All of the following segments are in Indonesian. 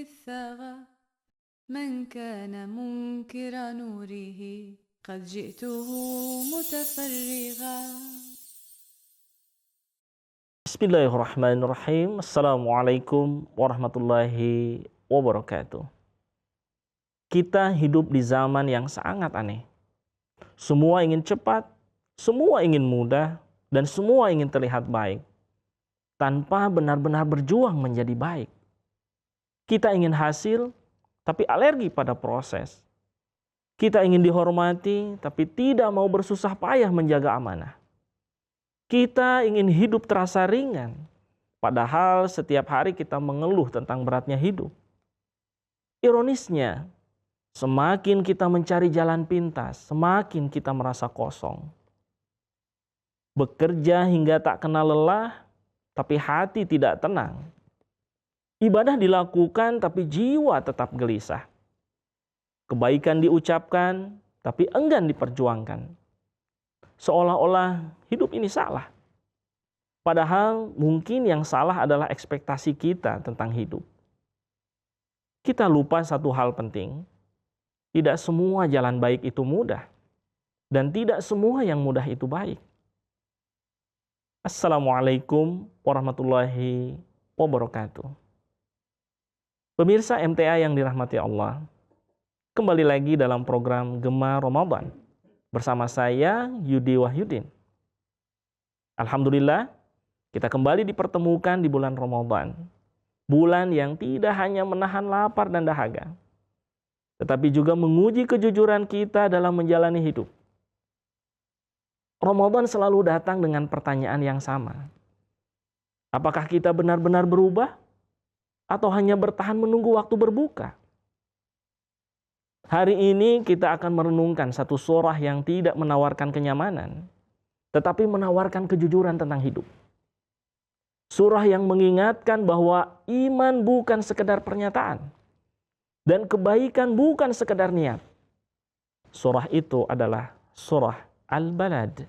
الثغى من كان منكر نوره قد جئته متفرغا. Bismillahirrahmanirrahim. Assalamualaikum warahmatullahi wabarakatuh. Kita hidup di zaman yang sangat aneh. Semua ingin cepat, semua ingin mudah, dan semua ingin terlihat baik, tanpa benar-benar berjuang menjadi baik. Kita ingin hasil, tapi alergi pada proses. Kita ingin dihormati, tapi tidak mau bersusah payah menjaga amanah. Kita ingin hidup terasa ringan, padahal setiap hari kita mengeluh tentang beratnya hidup. Ironisnya, semakin kita mencari jalan pintas, semakin kita merasa kosong. Bekerja hingga tak kenal lelah, tapi hati tidak tenang. Ibadah dilakukan, tapi jiwa tetap gelisah. Kebaikan diucapkan, tapi enggan diperjuangkan. Seolah-olah hidup ini salah. Padahal mungkin yang salah adalah ekspektasi kita tentang hidup. Kita lupa satu hal penting. Tidak semua jalan baik itu mudah. Dan tidak semua yang mudah itu baik. Assalamualaikum warahmatullahi wabarakatuh. Pemirsa MTA yang dirahmati Allah. Kembali lagi dalam program Gema Ramadan. Bersama saya Yudi Wahyudin. Alhamdulillah, kita kembali dipertemukan di bulan Ramadan. Bulan yang tidak hanya menahan lapar dan dahaga, tetapi juga menguji kejujuran kita dalam menjalani hidup. Ramadan selalu datang dengan pertanyaan yang sama. Apakah kita benar-benar berubah? Atau hanya bertahan menunggu waktu berbuka? Hari ini kita akan merenungkan satu surah yang tidak menawarkan kenyamanan, tetapi menawarkan kejujuran tentang hidup. Surah yang mengingatkan bahwa iman bukan sekedar pernyataan, dan kebaikan bukan sekedar niat. Surah itu adalah surah Al-Balad.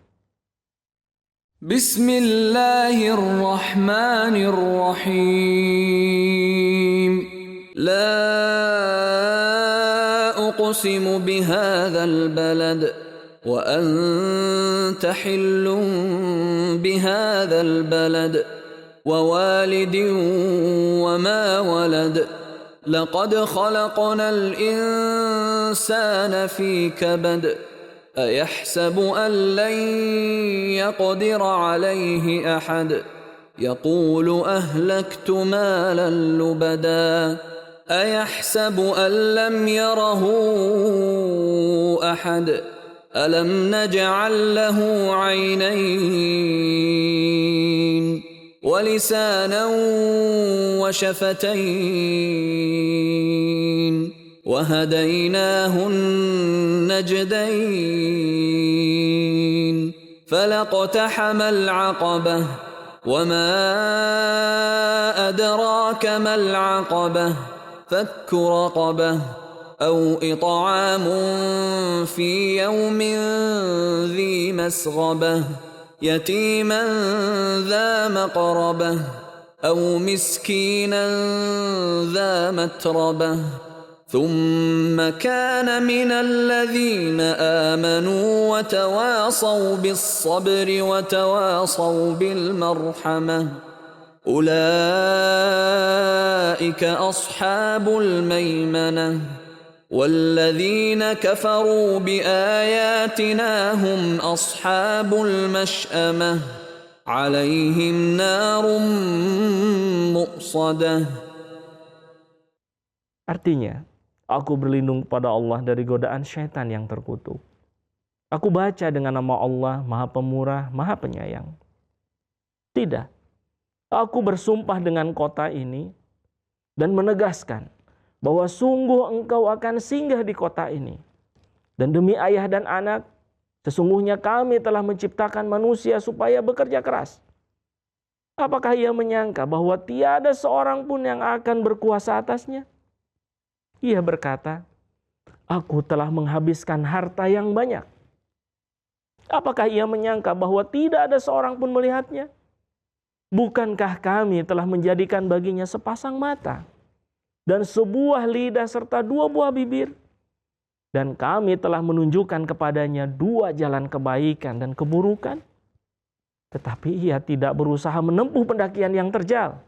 Bismillahirrahmanirrahim. أقسم بهذا البلد وأنت حل بهذا البلد ووالد وما ولد لقد خلقنا الإنسان في كبد أيحسب أن لن يقدر عليه أحد يقول أهلكت مالا لبدا أيحسب أن لم يره أحد ألم نجعل له عينين ولسانا وشفتين وهديناه النجدين فلاقتحم العقبة وما أدراك ما العقبة فك رقبة أو إطعام في يوم ذي مسغبة يتيما ذا مقربة أو مسكينا ذا متربة ثم كان من الذين آمنوا وتواصوا بالصبر وتواصوا بالمرحمة أولئك أصحاب الميمنة والذين كفروا بآياتنا هم أصحاب المشأمة عليهم نار مؤصدة. Artinya, aku berlindung kepada Allah dari godaan syaitan yang terkutuk. Aku baca dengan nama Allah, Maha Pemurah, Maha Penyayang. Tidak, aku bersumpah dengan kota ini dan menegaskan bahwa sungguh engkau akan singgah di kota ini. Dan demi ayah dan anak, sesungguhnya kami telah menciptakan manusia supaya bekerja keras. Apakah ia menyangka bahwa tiada seorang pun yang akan berkuasa atasnya? Ia berkata, aku telah menghabiskan harta yang banyak. Apakah ia menyangka bahwa tidak ada seorang pun melihatnya? Bukankah kami telah menjadikan baginya sepasang mata dan sebuah lidah serta 2 buah bibir. Dan kami telah menunjukkan kepadanya 2 jalan kebaikan dan keburukan. Tetapi ia tidak berusaha menempuh pendakian yang terjal.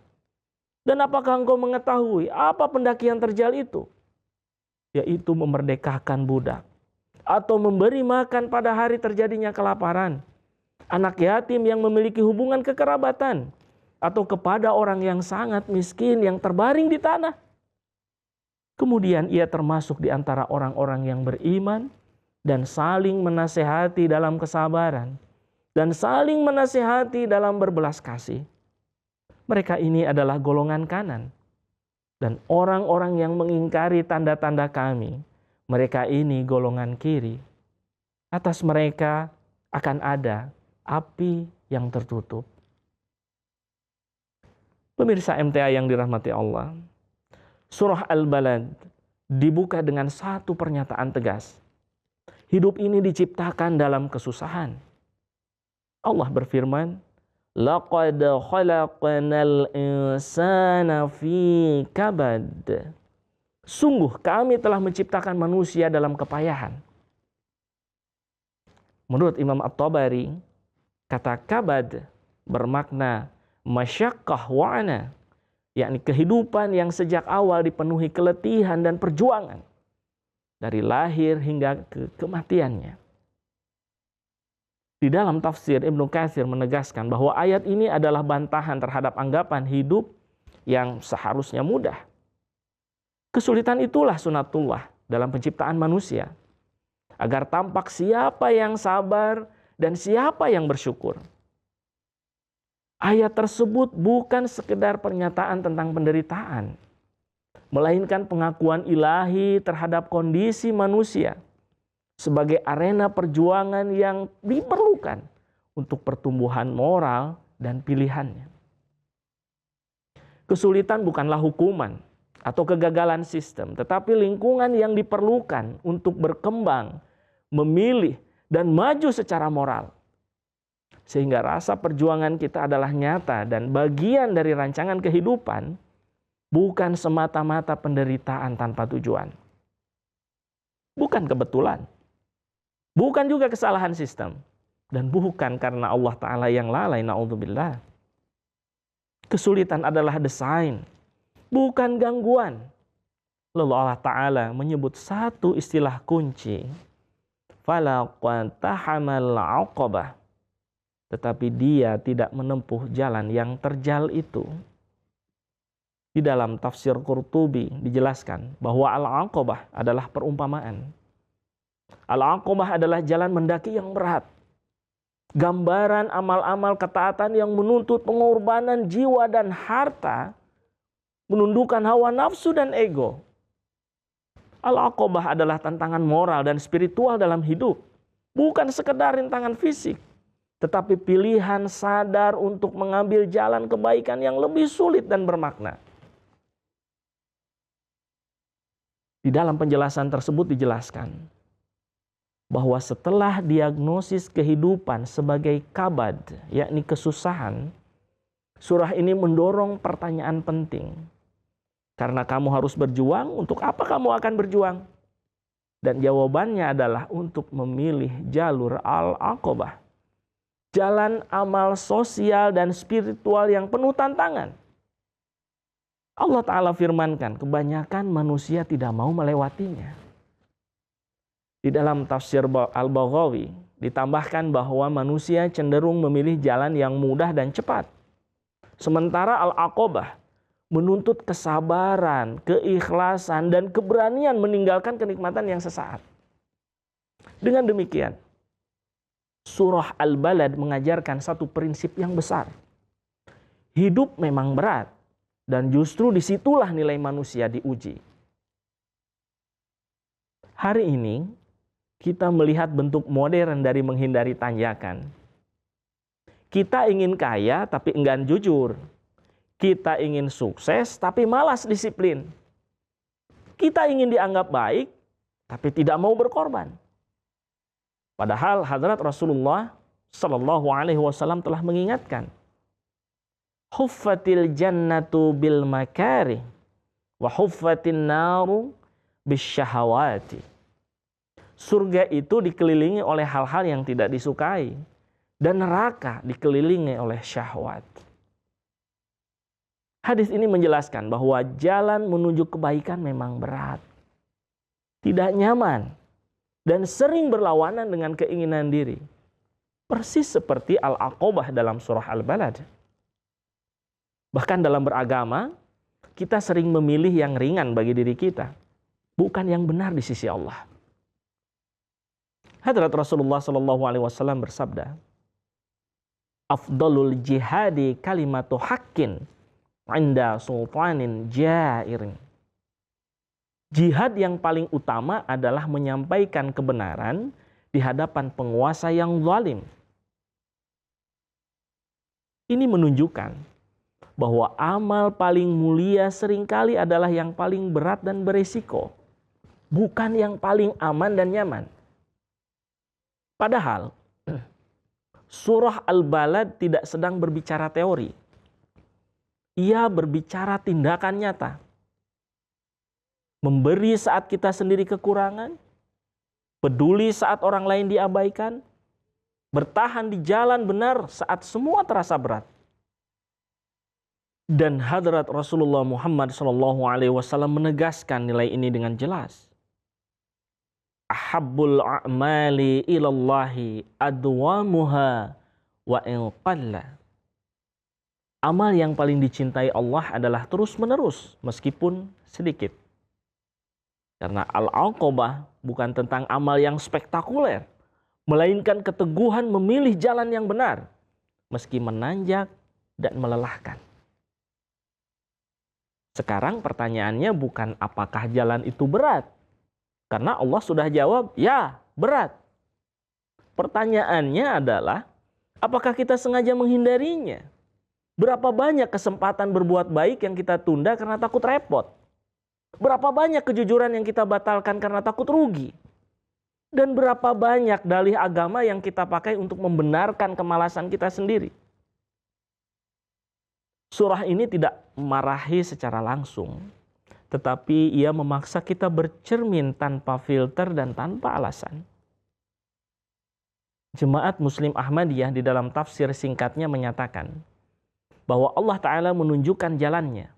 Dan apakah engkau mengetahui apa pendakian terjal itu? Yaitu memerdekakan budak. Atau memberi makan pada hari terjadinya kelaparan. Anak yatim yang memiliki hubungan kekerabatan. Atau kepada orang yang sangat miskin yang terbaring di tanah. Kemudian ia termasuk di antara orang-orang yang beriman dan saling menasehati dalam kesabaran dan saling menasehati dalam berbelas kasih. Mereka ini adalah golongan kanan. Dan orang-orang yang mengingkari tanda-tanda kami, mereka ini golongan kiri. Atas mereka akan ada api yang tertutup. Pemirsa MTA yang dirahmati Allah, Surah Al-Balad dibuka dengan satu pernyataan tegas. Hidup ini diciptakan dalam kesusahan. Allah berfirman, "Laqad khalaqnal insana fi kabad." Sungguh kami telah menciptakan manusia dalam kepayahan. Menurut Imam At-Tabari, kata kabad bermakna masyaqqah wa'ana, yakni kehidupan yang sejak awal dipenuhi keletihan dan perjuangan dari lahir hingga ke kematiannya. Di dalam tafsir Ibnu Katsir menegaskan bahwa ayat ini adalah bantahan terhadap anggapan hidup yang seharusnya mudah. Kesulitan itulah sunatullah dalam penciptaan manusia, agar tampak siapa yang sabar dan siapa yang bersyukur. Ayat tersebut bukan sekedar pernyataan tentang penderitaan, melainkan pengakuan ilahi terhadap kondisi manusia sebagai arena perjuangan yang diperlukan untuk pertumbuhan moral dan pilihannya. Kesulitan bukanlah hukuman atau kegagalan sistem, tetapi lingkungan yang diperlukan untuk berkembang, memilih, dan maju secara moral. Sehingga rasa perjuangan kita adalah nyata dan bagian dari rancangan kehidupan, bukan semata-mata penderitaan tanpa tujuan. Bukan kebetulan. Bukan juga kesalahan sistem. Dan bukan karena Allah Ta'ala yang lalai, na'udzubillah. Kesulitan adalah desain, bukan gangguan. Lalu Allah Ta'ala menyebut satu istilah kunci. Falaqtahamal 'aqabah. Tetapi dia tidak menempuh jalan yang terjal itu. Di dalam tafsir Qurtubi dijelaskan bahwa Al-Aqabah adalah perumpamaan. Al-Aqabah adalah jalan mendaki yang berat. Gambaran amal-amal ketaatan yang menuntut pengorbanan jiwa dan harta, menundukkan hawa nafsu dan ego. Al-Aqabah adalah tantangan moral dan spiritual dalam hidup. Bukan sekedar rintangan fisik, tetapi pilihan sadar untuk mengambil jalan kebaikan yang lebih sulit dan bermakna. Di dalam penjelasan tersebut dijelaskan bahwa setelah diagnosis kehidupan sebagai kabad, yakni kesusahan, surah ini mendorong pertanyaan penting. Karena kamu harus berjuang, untuk apa kamu akan berjuang? Dan jawabannya adalah untuk memilih jalur Al-Aqabah. Jalan amal sosial dan spiritual yang penuh tantangan. Allah Ta'ala firmankan, kebanyakan manusia tidak mau melewatinya. Di dalam tafsir Al-Baghawi ditambahkan bahwa manusia cenderung memilih jalan yang mudah dan cepat. Sementara Al-Aqabah menuntut kesabaran, keikhlasan, dan keberanian meninggalkan kenikmatan yang sesaat. Dengan demikian, Surah Al-Balad mengajarkan satu prinsip yang besar. Hidup memang berat, dan justru disitulah nilai manusia diuji. Hari ini, kita melihat bentuk modern dari menghindari tanjakan. Kita ingin kaya, tapi enggan jujur. Kita ingin sukses, tapi malas disiplin. Kita ingin dianggap baik, tapi tidak mau berkorban. Padahal Hadrat Rasulullah Sallallahu Alaihi Wasallam telah mengingatkan, huffatil jannatu bil makarih Wa huffatin naru bisyahawati. Surga itu dikelilingi oleh hal-hal yang tidak disukai. Dan neraka dikelilingi oleh syahwat. Hadis ini menjelaskan bahwa jalan menuju kebaikan memang berat. Tidak nyaman. Dan sering berlawanan dengan keinginan diri. Persis seperti Al-Aqobah dalam surah Al-Balad. Bahkan dalam beragama, kita sering memilih yang ringan bagi diri kita. Bukan yang benar di sisi Allah. Hadrat Rasulullah SAW bersabda, Afdalul jihadi kalimatu haqqin inda sultanin jairin. Jihad yang paling utama adalah menyampaikan kebenaran di hadapan penguasa yang zalim. Ini menunjukkan bahwa amal paling mulia seringkali adalah yang paling berat dan beresiko. Bukan yang paling aman dan nyaman. Padahal, surah Al-Balad tidak sedang berbicara teori. Ia berbicara tindakan nyata. Memberi saat kita sendiri kekurangan, peduli saat orang lain diabaikan, bertahan di jalan benar saat semua terasa berat. Dan hadrat Rasulullah Muhammad SAW menegaskan nilai ini dengan jelas. Ahabbul a'mali ilallahi adwamuha wa in qalla. Amal yang paling dicintai Allah adalah terus menerus meskipun sedikit. Karena Al-Aqobah bukan tentang amal yang spektakuler, melainkan keteguhan memilih jalan yang benar, meski menanjak dan melelahkan. Sekarang pertanyaannya bukan apakah jalan itu berat. Karena Allah sudah jawab, ya berat. Pertanyaannya adalah, apakah kita sengaja menghindarinya? Berapa banyak kesempatan berbuat baik yang kita tunda karena takut repot? Berapa banyak kejujuran yang kita batalkan karena takut rugi? Dan berapa banyak dalih agama yang kita pakai untuk membenarkan kemalasan kita sendiri? Surah ini tidak memarahi secara langsung, tetapi ia memaksa kita bercermin tanpa filter dan tanpa alasan. Jemaat Muslim Ahmadiyah di dalam tafsir singkatnya menyatakan bahwa Allah Ta'ala menunjukkan jalannya.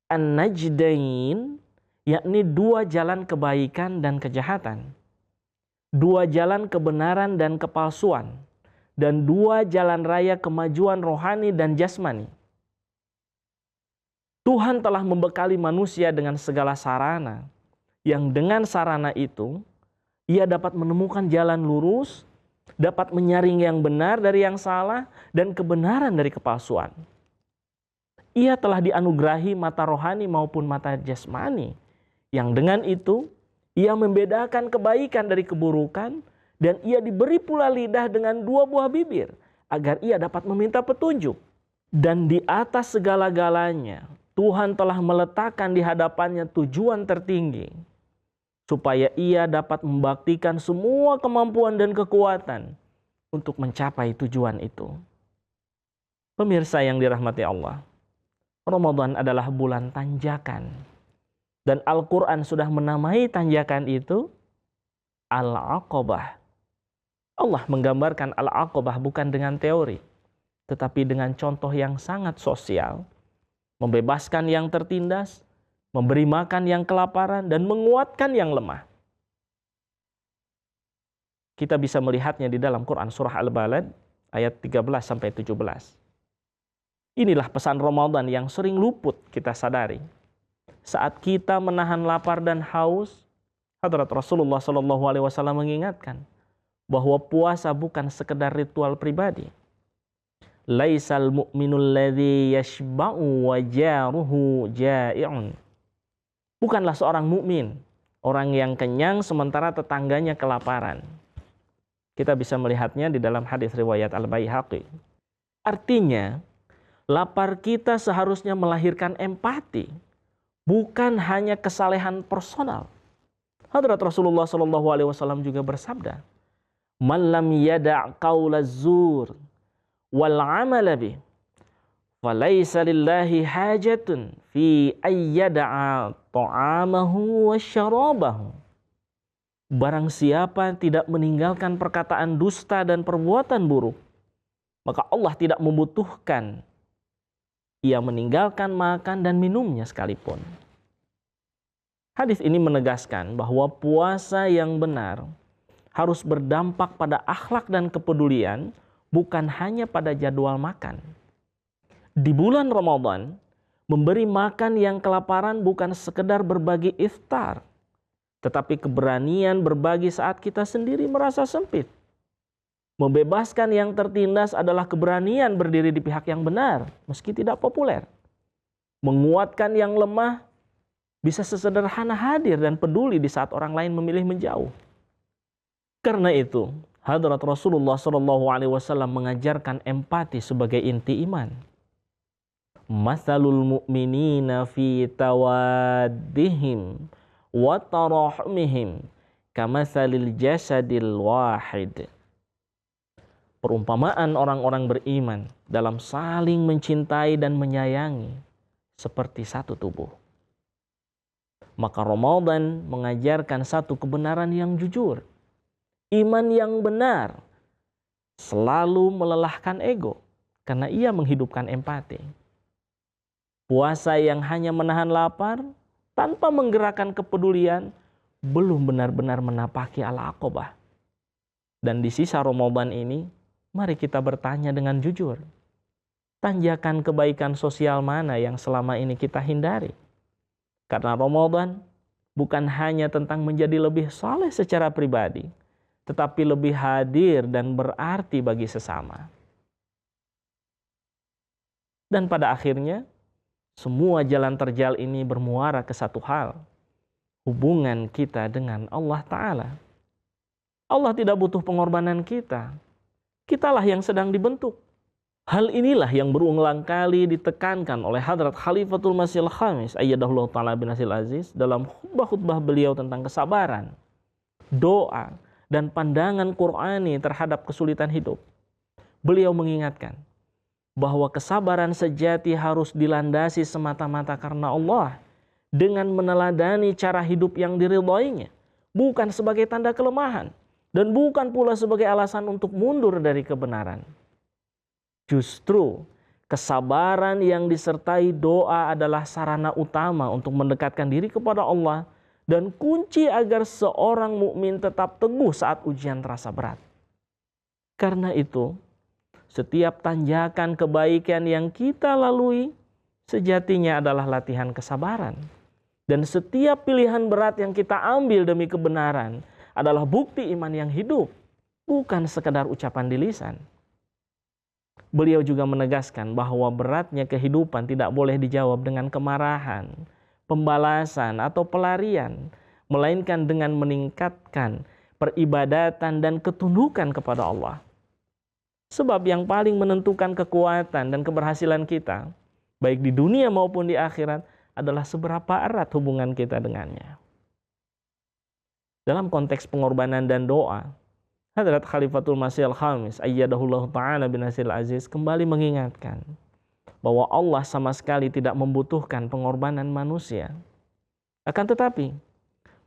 An-Najdain, yakni dua jalan kebaikan dan kejahatan. Dua jalan kebenaran dan kepalsuan. Dan dua jalan raya kemajuan rohani dan jasmani. Tuhan telah membekali manusia dengan segala sarana. Yang dengan sarana itu, ia dapat menemukan jalan lurus, dapat menyaring yang benar dari yang salah, dan kebenaran dari kepalsuan. Ia telah dianugerahi mata rohani maupun mata jasmani, yang dengan itu ia membedakan kebaikan dari keburukan, dan ia diberi pula lidah dengan dua buah bibir, agar ia dapat meminta petunjuk. Dan di atas segala-galanya, Tuhan telah meletakkan di hadapannya tujuan tertinggi, supaya ia dapat membaktikan semua kemampuan dan kekuatan untuk mencapai tujuan itu. Pemirsa yang dirahmati Allah, Ramadan adalah bulan tanjakan. Dan Al-Quran sudah menamai tanjakan itu Al-Aqobah. Allah menggambarkan Al-Aqobah bukan dengan teori, tetapi dengan contoh yang sangat sosial. Membebaskan yang tertindas, memberi makan yang kelaparan, dan menguatkan yang lemah. Kita bisa melihatnya di dalam Quran surah Al-Balad ayat 13-17. Inilah pesan Ramadan yang sering luput kita sadari. Saat kita menahan lapar dan haus, hadrat Rasulullah SAW mengingatkan bahwa puasa bukan sekedar ritual pribadi. Laisal mu'minul ladzi yashba'u wa jaruhu ja'i'un. Bukanlah seorang mukmin orang yang kenyang sementara tetangganya kelaparan. Kita bisa melihatnya di dalam hadis riwayat Al-Baihaqi. Artinya, lapar kita seharusnya melahirkan empati, bukan hanya kesalehan personal. Hadrat Rasulullah SAW juga bersabda, "Man lam yada' qaulaz zur wal 'amala bih, falaisa lillahi hajatun fi ayyada'a ta'amahu wa syarabahu. Barang siapa tidak meninggalkan perkataan dusta dan perbuatan buruk, maka Allah tidak membutuhkan ia meninggalkan makan dan minumnya sekalipun. Hadis ini menegaskan bahwa puasa yang benar harus berdampak pada akhlak dan kepedulian, bukan hanya pada jadwal makan. Di bulan Ramadan, memberi makan yang kelaparan bukan sekedar berbagi iftar, tetapi keberanian berbagi saat kita sendiri merasa sempit. Membebaskan yang tertindas adalah keberanian berdiri di pihak yang benar, meski tidak populer. Menguatkan yang lemah bisa sesederhana hadir dan peduli di saat orang lain memilih menjauh. Karena itu, hadrat Rasulullah SAW mengajarkan empati sebagai inti iman. Mathalul mu'minina fi tawaddihim wa tarahumihim kamathalil jasadil wahid. Perumpamaan orang-orang beriman dalam saling mencintai dan menyayangi seperti satu tubuh. Maka Ramadan mengajarkan satu kebenaran yang jujur. Iman yang benar selalu melelahkan ego karena ia menghidupkan empati. Puasa yang hanya menahan lapar tanpa menggerakkan kepedulian belum benar-benar menapaki al-aqabah. Dan di sisa Ramadan ini, mari kita bertanya dengan jujur. Tanjakan kebaikan sosial mana yang selama ini kita hindari? Karena Ramadan bukan hanya tentang menjadi lebih saleh secara pribadi, tetapi lebih hadir dan berarti bagi sesama. Dan pada akhirnya, semua jalan terjal ini bermuara ke satu hal, hubungan kita dengan Allah Ta'ala. Allah tidak butuh pengorbanan kita. Kitalah yang sedang dibentuk. Hal inilah yang berulang kali ditekankan oleh Hadrat Khalifatul Masihil Khamis ayyadahullahu ta'ala binasil aziz dalam khutbah-khutbah beliau tentang kesabaran, doa, dan pandangan Qur'ani terhadap kesulitan hidup. Beliau mengingatkan bahwa kesabaran sejati harus dilandasi semata-mata karena Allah dengan meneladani cara hidup yang diridhoinya, bukan sebagai tanda kelemahan dan bukan pula sebagai alasan untuk mundur dari kebenaran. Justru kesabaran yang disertai doa adalah sarana utama untuk mendekatkan diri kepada Allah dan kunci agar seorang mukmin tetap teguh saat ujian terasa berat. Karena itu, setiap tanjakan kebaikan yang kita lalui sejatinya adalah latihan kesabaran. Dan setiap pilihan berat yang kita ambil demi kebenaran adalah bukti iman yang hidup, bukan sekadar ucapan di lisan. Beliau juga menegaskan bahwa beratnya kehidupan tidak boleh dijawab dengan kemarahan, pembalasan, atau pelarian, melainkan dengan meningkatkan peribadatan dan ketundukan kepada Allah. Sebab yang paling menentukan kekuatan dan keberhasilan kita, baik di dunia maupun di akhirat, adalah seberapa erat hubungan kita dengannya. Dalam konteks pengorbanan dan doa, Hadrat Khalifatul Masihil Khamis ayyadahullahu ta'ala binasil aziz kembali mengingatkan bahwa Allah sama sekali tidak membutuhkan pengorbanan manusia. Akan tetapi,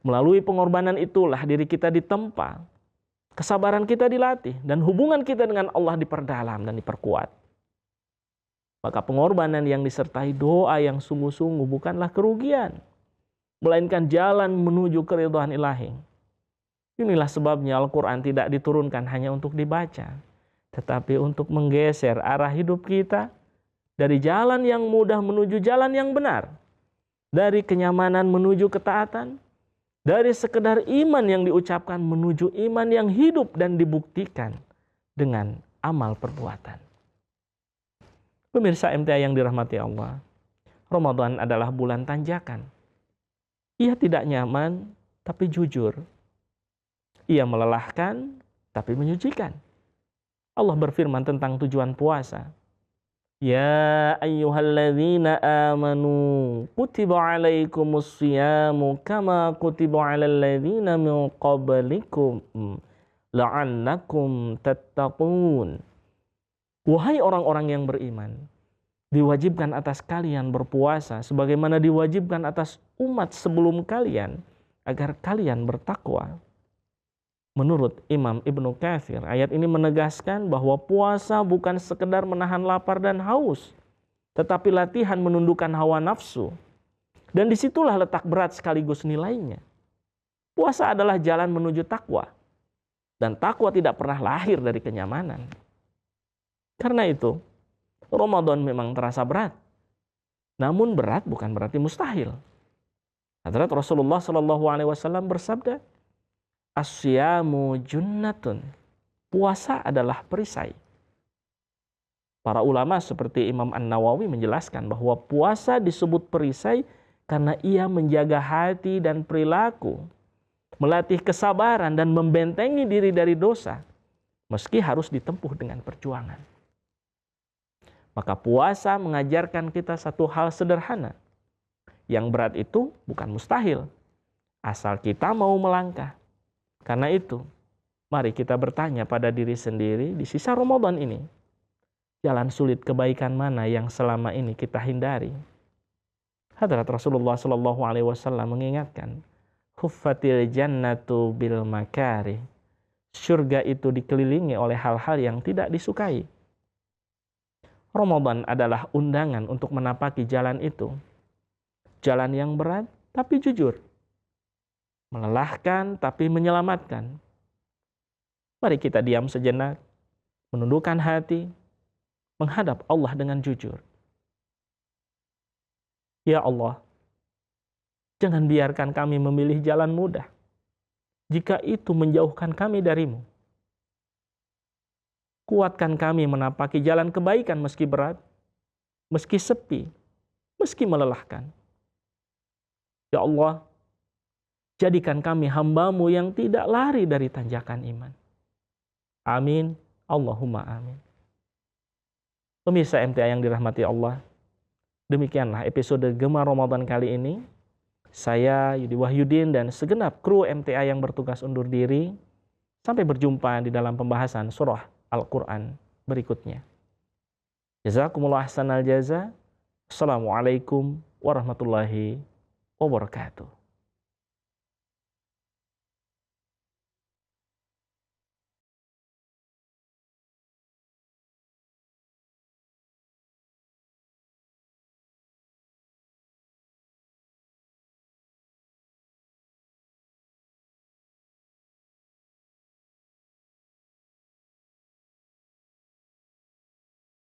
melalui pengorbanan itulah diri kita ditempa, kesabaran kita dilatih, dan hubungan kita dengan Allah diperdalam dan diperkuat. Maka pengorbanan yang disertai doa yang sungguh-sungguh bukanlah kerugian, melainkan jalan menuju keridhaan ilahi. Inilah sebabnya Al-Quran tidak diturunkan hanya untuk dibaca, tetapi untuk menggeser arah hidup kita dari jalan yang mudah menuju jalan yang benar, dari kenyamanan menuju ketaatan, dari sekedar iman yang diucapkan menuju iman yang hidup dan dibuktikan dengan amal perbuatan. Pemirsa MTA yang dirahmati Allah, Ramadan adalah bulan tanjakan. Ia tidak nyaman, tapi jujur. Ia melelahkan, tapi menyucikan. Allah berfirman tentang tujuan puasa. Ya ayyuhalladzina amanu kutiba alaikumus siyamu kama kutiba alal ladzina min qablikum la'allakum tattaqun. Wahai orang-orang yang beriman, diwajibkan atas kalian berpuasa sebagaimana diwajibkan atas umat sebelum kalian agar kalian bertakwa. Menurut Imam Ibnu Katsir, ayat ini menegaskan bahwa puasa bukan sekedar menahan lapar dan haus, tetapi latihan menundukkan hawa nafsu. Dan disitulah letak berat sekaligus nilainya. Puasa adalah jalan menuju takwa. Dan takwa tidak pernah lahir dari kenyamanan. Karena itu, Ramadan memang terasa berat. Namun berat bukan berarti mustahil. Hadrat Rasulullah SAW bersabda, "As-siyamu junnatun." Puasa adalah perisai. Para ulama seperti Imam An-Nawawi menjelaskan bahwa puasa disebut perisai karena ia menjaga hati dan perilaku, melatih kesabaran dan membentengi diri dari dosa, meski harus ditempuh dengan perjuangan. Maka puasa mengajarkan kita satu hal sederhana. Yang berat itu bukan mustahil, asal kita mau melangkah. Karena itu, mari kita bertanya pada diri sendiri di sisa Ramadan ini, jalan sulit kebaikan mana yang selama ini kita hindari? Hadrat Rasulullah SAW mengingatkan, "Huffatil jannatu bil makari." Surga itu dikelilingi oleh hal-hal yang tidak disukai. Ramadan adalah undangan untuk menapaki jalan itu. Jalan yang berat tapi jujur. Melelahkan tapi menyelamatkan. Mari kita diam sejenak, menundukkan hati, menghadap Allah dengan jujur. Ya Allah, jangan biarkan kami memilih jalan mudah, jika itu menjauhkan kami darimu. Kuatkan kami menapaki jalan kebaikan meski berat, meski sepi, meski melelahkan. Ya Allah, jadikan kami hamba-Mu yang tidak lari dari tanjakan iman. Amin. Allahumma amin. Pemirsa MTA yang dirahmati Allah, demikianlah episode Gema Ramadan kali ini. Saya Yudi Wahyudin dan segenap kru MTA yang bertugas undur diri. Sampai berjumpa di dalam pembahasan surah Al-Quran berikutnya. Jazakumullah ahsanal jaza. Assalamualaikum warahmatullahi wabarakatuh.